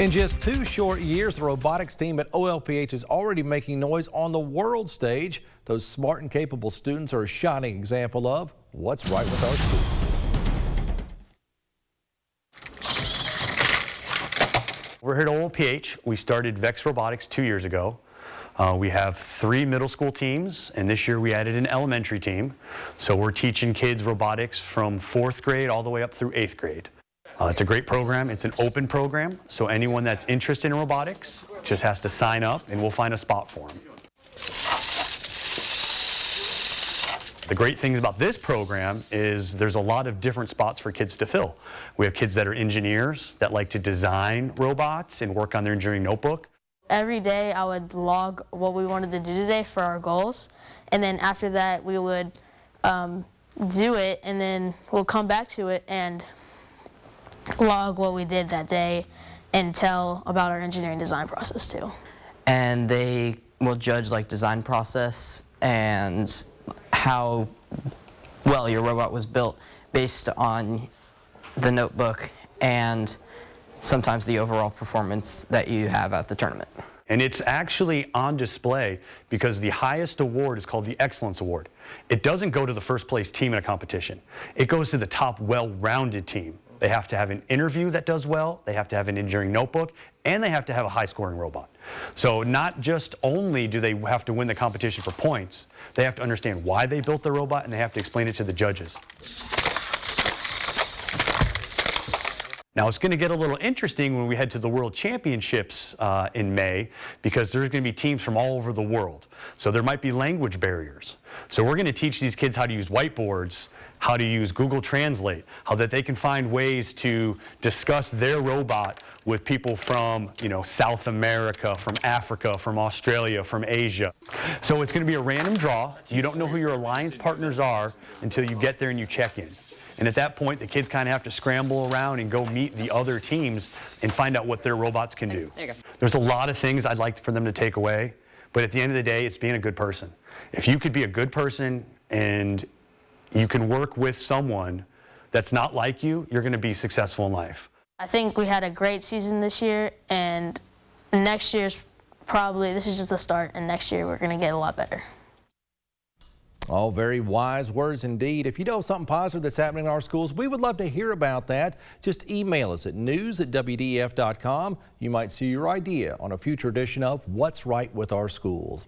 In just 2 short years, the robotics team at OLPH is already making noise on the world stage. Those smart and capable students are a shining example of what's right with our schools. We're here at OLPH. We started VEX Robotics 2 years ago. We have 3 middle school teams, and this year we added an elementary team. So we're teaching kids robotics from 4th grade all the way up through 8th grade. It's a great program. It's an open program, so anyone that's interested in robotics just has to sign up and we'll find a spot for them. The great things about this program is there's a lot of different spots for kids to fill. We have kids that are engineers that like to design robots and work on their engineering notebook. Every day I would log what we wanted to do today for our goals, and then after that we would do it, and then we'll come back to it and log what we did that day and tell about our engineering design process too. And they will judge like design process and how well your robot was built based on the notebook and sometimes the overall performance that you have at the tournament. And it's actually on display because the highest award is called the Excellence Award. It doesn't go to the first place team in a competition. It goes to the top well-rounded team. They have to have an interview that does well, they have to have an engineering notebook, and they have to have a high-scoring robot. So not just only do they have to win the competition for points, they have to understand why they built the robot, and they have to explain it to the judges. Now it's going to get a little interesting when we head to the World Championships in May, because there's going to be teams from all over the world. So there might be language barriers. So we're going to teach these kids how to use whiteboards, how to use Google Translate, how that they can find ways to discuss their robot with people from, South America, from Africa, from Australia, from Asia. So it's going to be a random draw. You don't know who your alliance partners are until you get there and you check in. And at that point, the kids kind of have to scramble around and go meet the other teams and find out what their robots can do. There you go. There's a lot of things I'd like for them to take away, but at the end of the day, it's being a good person. If you could be a good person and you can work with someone that's not like you, you're going to be successful in life. I think we had a great season this year, and next year's this is just a start, and next year we're going to get a lot better. All very wise words indeed. If you know something positive that's happening in our schools, we would love to hear about that. Just email us at news@wdef.com. You might see your idea on a future edition of What's Right with Our Schools.